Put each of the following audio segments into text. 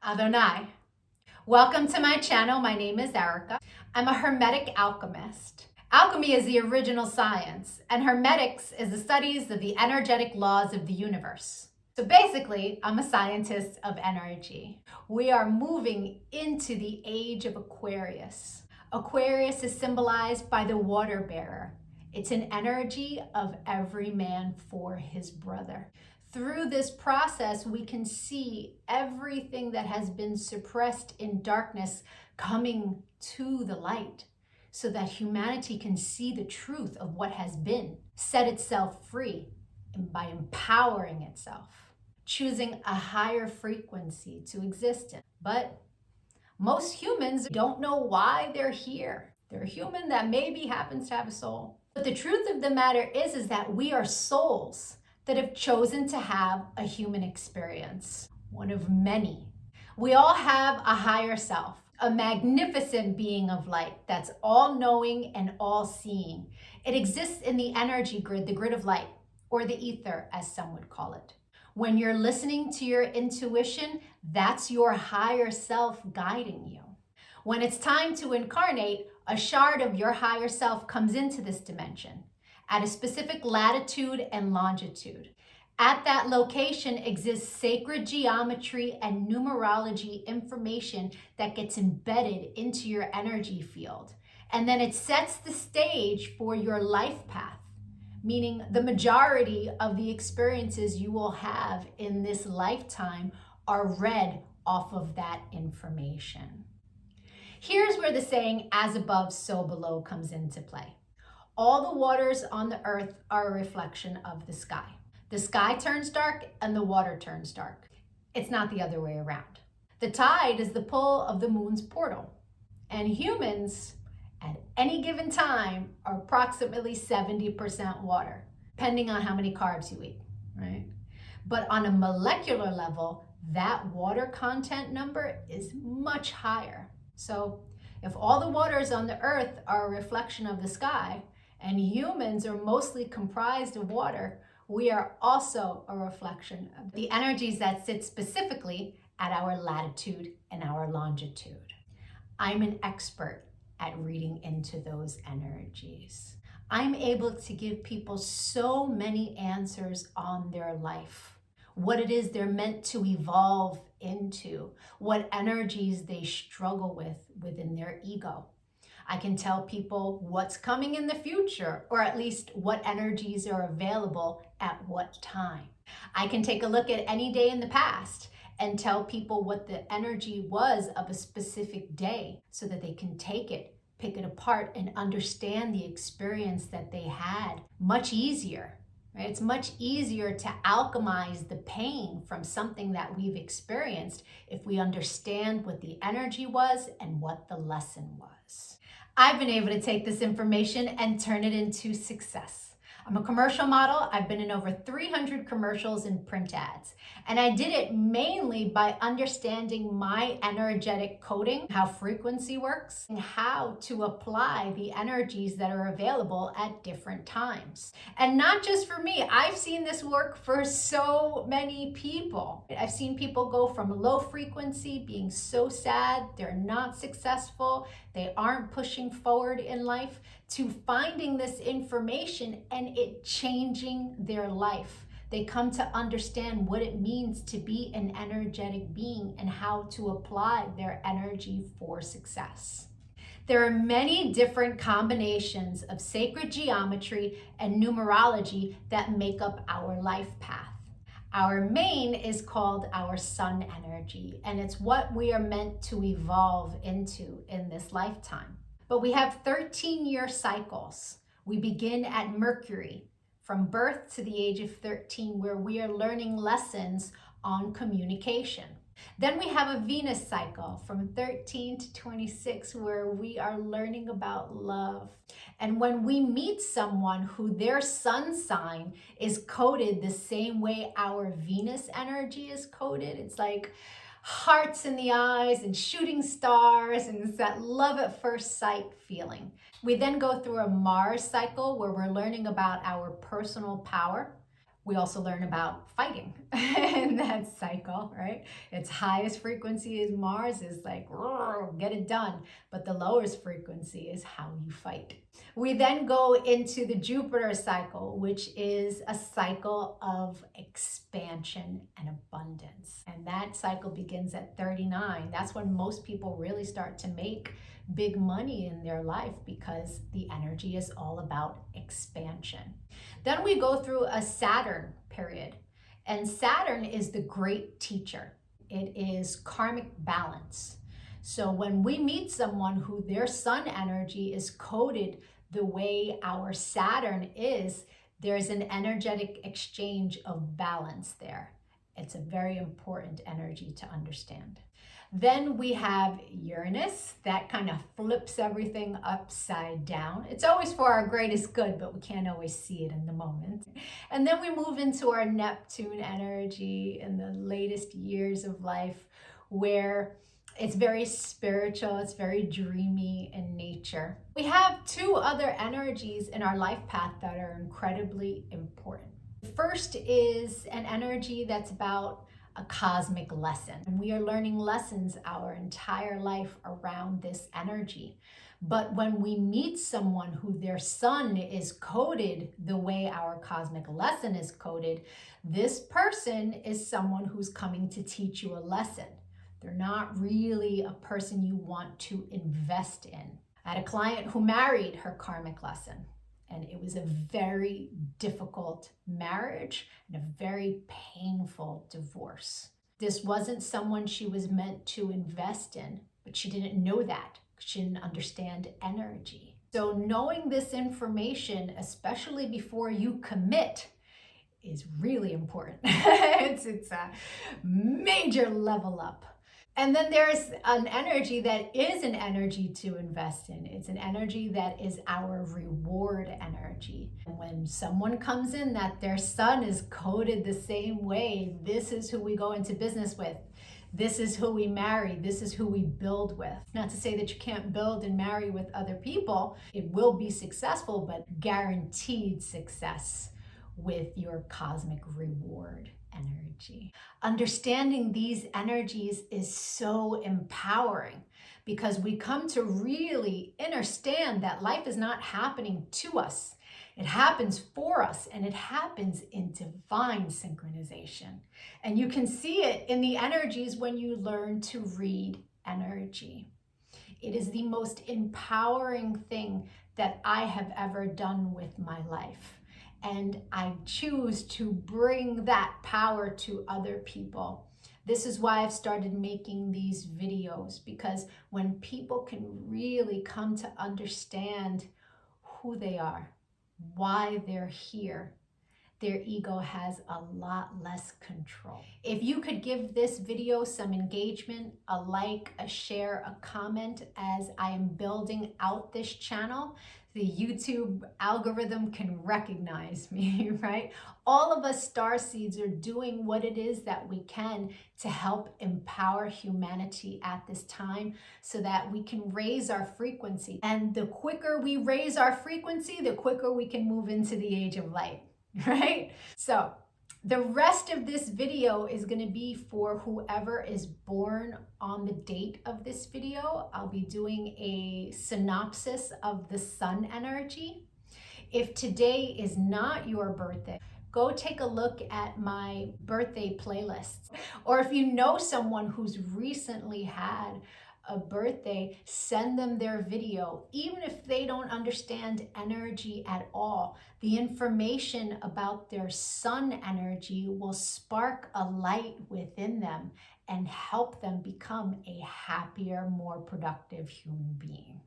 Adonai. Welcome to my channel. My name is Erica. I'm a Hermetic alchemist. Alchemy is the original science, and Hermetics is the studies of the energetic laws of the universe. So basically, I'm a scientist of energy. We are moving into the age of Aquarius. Aquarius is symbolized by the water bearer. It's an energy of every man for his brother. Through this process, we can see everything that has been suppressed in darkness coming to the light so that humanity can see the truth of what has been, set itself free, and by empowering itself, choosing a higher frequency to exist in. But most humans don't know why they're here. They're a human that maybe happens to have a soul. But the truth of the matter is that we are souls that have chosen to have a human experience, one of many. We all have a higher self, a magnificent being of light that's all-knowing and all-seeing. It exists in the energy grid, the grid of light, or the ether, as some would call it. When you're listening to your intuition, that's your higher self guiding you. When it's time to incarnate, a shard of your higher self comes into this dimension at a specific latitude and longitude. At that location exists sacred geometry and numerology information that gets embedded into your energy field. And then it sets the stage for your life path, meaning the majority of the experiences you will have in this lifetime are read off of that information. Here's where the saying, as above, so below, comes into play. All the waters on the earth are a reflection of the sky. The sky turns dark and the water turns dark. It's not the other way around. The tide is the pull of the moon's portal. And humans, at any given time, are approximately 70% water, depending on how many carbs you eat, right? But on a molecular level, that water content number is much higher. So if all the waters on the earth are a reflection of the sky, and humans are mostly comprised of water, we are also a reflection of the energies that sit specifically at our latitude and our longitude. I'm an expert at reading into those energies. I'm able to give people so many answers on their life, what it is they're meant to evolve into, what energies they struggle with within their ego. I can tell people what's coming in the future, or at least what energies are available at what time. I can take a look at any day in the past and tell people what the energy was of a specific day so that they can take it, pick it apart, and understand the experience that they had much easier. Right? It's much easier to alchemize the pain from something that we've experienced if we understand what the energy was and what the lesson was. I've been able to take this information and turn it into success. I'm a commercial model. I've been in over 300 commercials and print ads. And I did it mainly by understanding my energetic coding, how frequency works, and how to apply the energies that are available at different times. And not just for me, I've seen this work for so many people. I've seen people go from low frequency, being so sad, they're not successful, they aren't pushing forward in life, to finding this information and it changing their life. They come to understand what it means to be an energetic being and how to apply their energy for success. There are many different combinations of sacred geometry and numerology that make up our life path. Our main is called our sun energy, and it's what we are meant to evolve into in this lifetime. But we have 13-year cycles. We begin at Mercury, from birth to the age of 13, where we are learning lessons on communication. Then we have a Venus cycle from 13 to 26, where we are learning about love. And when we meet someone who their sun sign is coded the same way our Venus energy is coded, it's like hearts in the eyes and shooting stars, and it's that love at first sight feeling. We then go through a Mars cycle where we're learning about our personal power. We also learn about fighting, and cycle, right? Its highest frequency is Mars, is like, get it done. But the lowest frequency is how you fight. We then go into the Jupiter cycle, which is a cycle of expansion and abundance. And that cycle begins at 39. That's when most people really start to make big money in their life, because the energy is all about expansion. Then we go through a Saturn period, and Saturn is the great teacher. It is karmic balance. So when we meet someone who their sun energy is coded the way our Saturn is, there's an energetic exchange of balance there. It's a very important energy to understand. Then we have Uranus, that kind of flips everything upside down. It's always for our greatest good, but we can't always see it in the moment. And then we move into our Neptune energy in the latest years of life, where it's very spiritual, it's very dreamy in nature. We have two other energies in our life path that are incredibly important. The first is an energy that's about a cosmic lesson. And we are learning lessons our entire life around this energy. But when we meet someone who their sun is coded the way our cosmic lesson is coded, this person is someone who's coming to teach you a lesson. They're not really a person you want to invest in. I had a client who married her karmic lesson, and it was a very difficult marriage and a very painful divorce. This wasn't someone she was meant to invest in, but she didn't know that. She didn't understand energy. So knowing this information, especially before you commit, is really important. It's a major level up. And then there's an energy that is an energy to invest in. It's an energy that is our reward energy. And when someone comes in that their sun is coded the same way, this is who we go into business with. This is who we marry. This is who we build with. Not to say that you can't build and marry with other people. It will be successful, but guaranteed success with your cosmic reward energy. Understanding these energies is so empowering, because we come to really understand that life is not happening to us. It happens for us, and it happens in divine synchronization. And you can see it in the energies when you learn to read energy. It is the most empowering thing that I have ever done with my life. And I choose to bring that power to other people. This is why I've started making these videos, because when people can really come to understand who they are, why they're here, their ego has a lot less control. If you could give this video some engagement, a like, a share, a comment, as I am building out this channel, the YouTube algorithm can recognize me, right? All of us starseeds are doing what it is that we can to help empower humanity at this time, so that we can raise our frequency. And the quicker we raise our frequency, the quicker we can move into the age of light, right? So the rest of this video is going to be for whoever is born on the date of this video. I'll be doing a synopsis of the sun energy. If today is not your birthday, go take a look at my birthday playlists. Or if you know someone who's recently had a birthday, send them their video. Even if they don't understand energy at all, the information about their sun energy will spark a light within them and help them become a happier, more productive human being.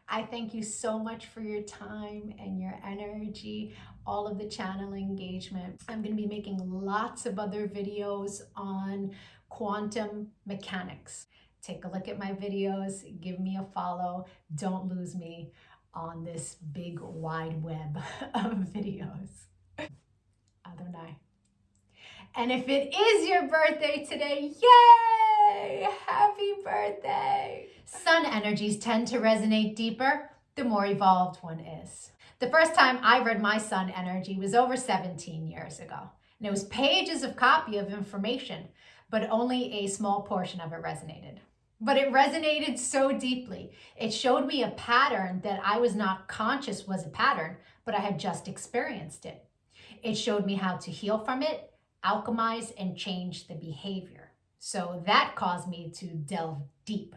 I thank you so much for your time and your energy, all of the channel engagement. I'm going to be making lots of other videos on quantum mechanics. Take a look at my videos, give me a follow. Don't lose me on this big wide web of videos. Adonai. And if it is your birthday today, yay! Happy birthday! Sun energies tend to resonate deeper the more evolved one is. The first time I read my sun energy was over 17 years ago. And it was pages of copy of information, but only a small portion of it resonated. But it resonated so deeply. It showed me a pattern that I was not conscious was a pattern, but I had just experienced it. It showed me how to heal from it, alchemize, and change the behavior. So that caused me to delve deep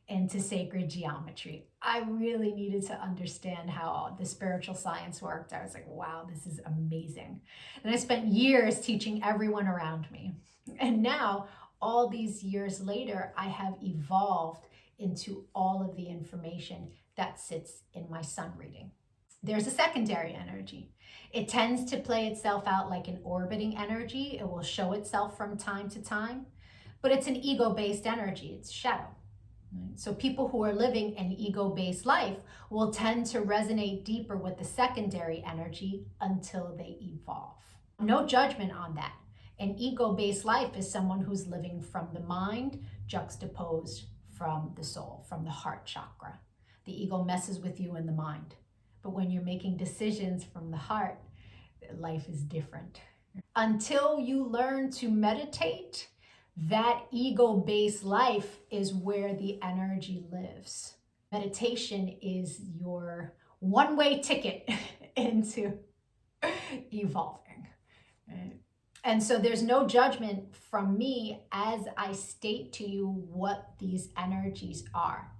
into sacred geometry. I really needed to understand how the spiritual science worked. I was like, wow, this is amazing. And I spent years teaching everyone around me. And now, all these years later, I have evolved into all of the information that sits in my sun reading. There's a secondary energy. It tends to play itself out like an orbiting energy. It will show itself from time to time, but it's an ego-based energy. It's shadow. Right? So people who are living an ego-based life will tend to resonate deeper with the secondary energy until they evolve. No judgment on that. An ego-based life is someone who's living from the mind, juxtaposed from the soul, from the heart chakra. The ego messes with you in the mind. But when you're making decisions from the heart, life is different. Until you learn to meditate, that ego-based life is where the energy lives. Meditation is your one-way ticket into evolving. Right? And so there's no judgment from me as I state to you what these energies are.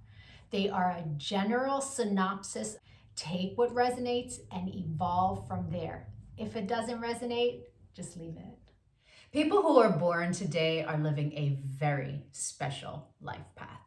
They are a general synopsis. Take what resonates and evolve from there. If it doesn't resonate, just leave it. People who are born today are living a very special life path.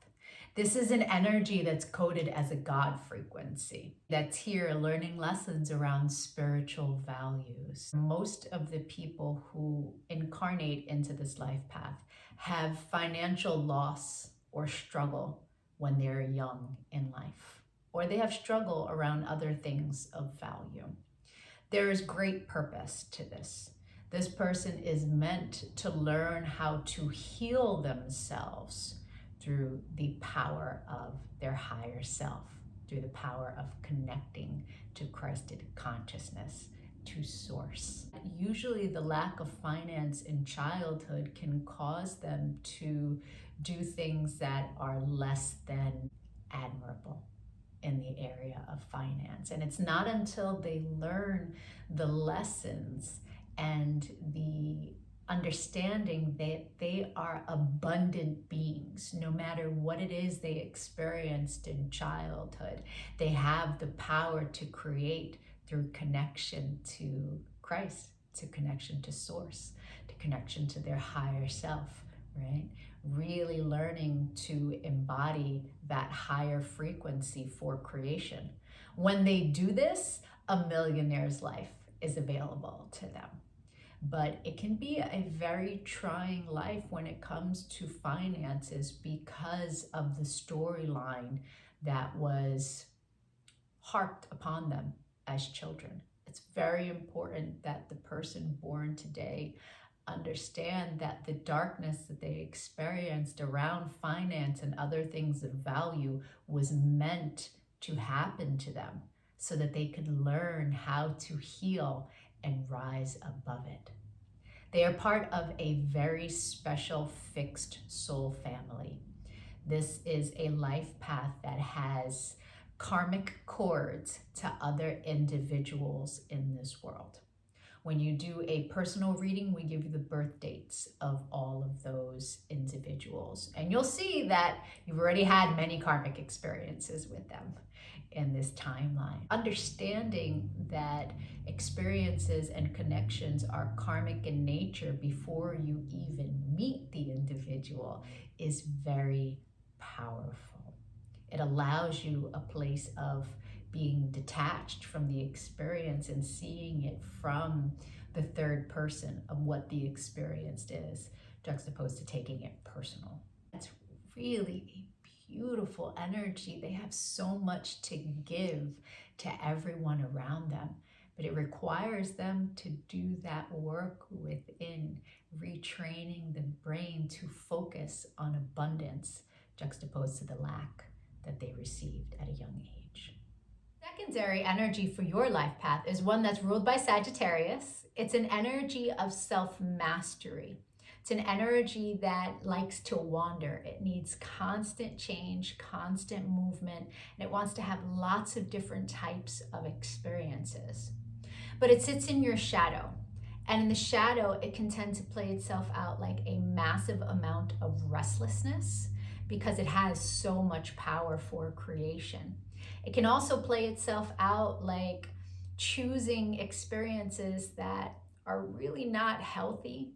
This is an energy that's coded as a God frequency that's here learning lessons around spiritual values. Most of the people who incarnate into this life path have financial loss or struggle when they're young in life, or they have struggle around other things of value. There is great purpose to this. This person is meant to learn how to heal themselves through the power of their higher self, through the power of connecting to Christed consciousness, to source. Usually the lack of finance in childhood can cause them to do things that are less than admirable in the area of finance. And it's not until they learn the lessons and the understanding that they are abundant beings, no matter what it is they experienced in childhood. They have the power to create through connection to Christ, to connection to source, to connection to their higher self, right? Really learning to embody that higher frequency for creation. When they do this, a millionaire's life is available to them. But it can be a very trying life when it comes to finances because of the storyline that was harped upon them as children. It's very important that the person born today understand that the darkness that they experienced around finance and other things of value was meant to happen to them so that they could learn how to heal and rise above it. They are part of a very special fixed soul family. This is a life path that has karmic cords to other individuals in this world. When you do a personal reading, we give you the birth dates of all of those individuals. And you'll see that you've already had many karmic experiences with them in this timeline. Understanding that experiences and connections are karmic in nature before you even meet the individual is very powerful. It allows you a place of being detached from the experience and seeing it from the third person of what the experience is, juxtaposed to taking it personal. It's really a beautiful energy. They have so much to give to everyone around them, but it requires them to do that work within, retraining the brain to focus on abundance, juxtaposed to the lack that they received at a young age. Secondary energy for your life path is one that's ruled by Sagittarius. It's an energy of self-mastery. It's an energy that likes to wander. It needs constant change, constant movement, and it wants to have lots of different types of experiences. But it sits in your shadow. And in the shadow, it can tend to play itself out like a massive amount of restlessness because it has so much power for creation. It can also play itself out like choosing experiences that are really not healthy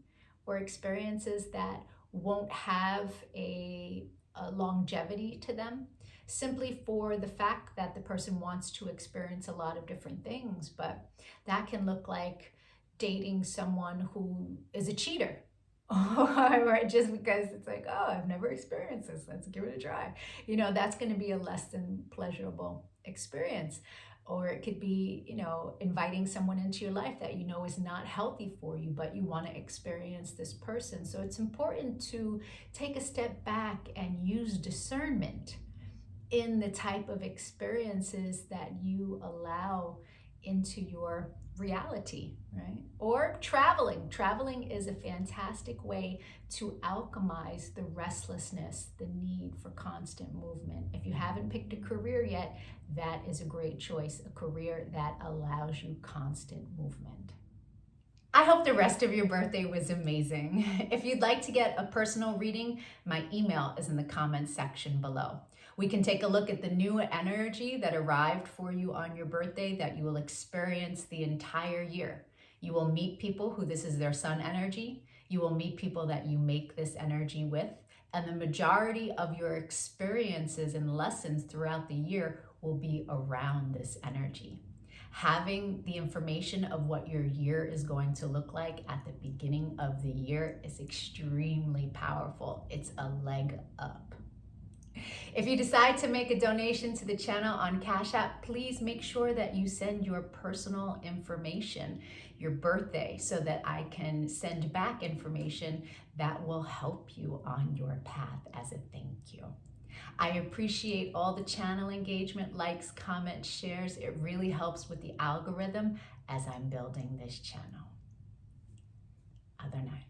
or experiences that won't have a longevity to them, simply for the fact that the person wants to experience a lot of different things. But that can look like dating someone who is a cheater. Or just because it's like, oh, I've never experienced this, let's give it a try. You know, that's going to be a less than pleasurable experience. Or it could be, you know, inviting someone into your life that you know is not healthy for you, but you want to experience this person. So it's important to take a step back and use discernment in the type of experiences that you allow into your reality, right? Or traveling. Traveling is a fantastic way to alchemize the restlessness, the need for constant movement. If you haven't picked a career yet, that is a great choice, a career that allows you constant movement. I hope the rest of your birthday was amazing. If you'd like to get a personal reading, my email is in the comments section below. We can take a look at the new energy that arrived for you on your birthday that you will experience the entire year. You will meet people who this is their sun energy. You will meet people that you make this energy with. And the majority of your experiences and lessons throughout the year will be around this energy. Having the information of what your year is going to look like at the beginning of the year is extremely powerful. It's a leg up. If you decide to make a donation to the channel on Cash App, please make sure that you send your personal information, your birthday, so that I can send back information that will help you on your path as a thank you. I appreciate all the channel engagement, likes, comments, shares. It really helps with the algorithm as I'm building this channel. Other night.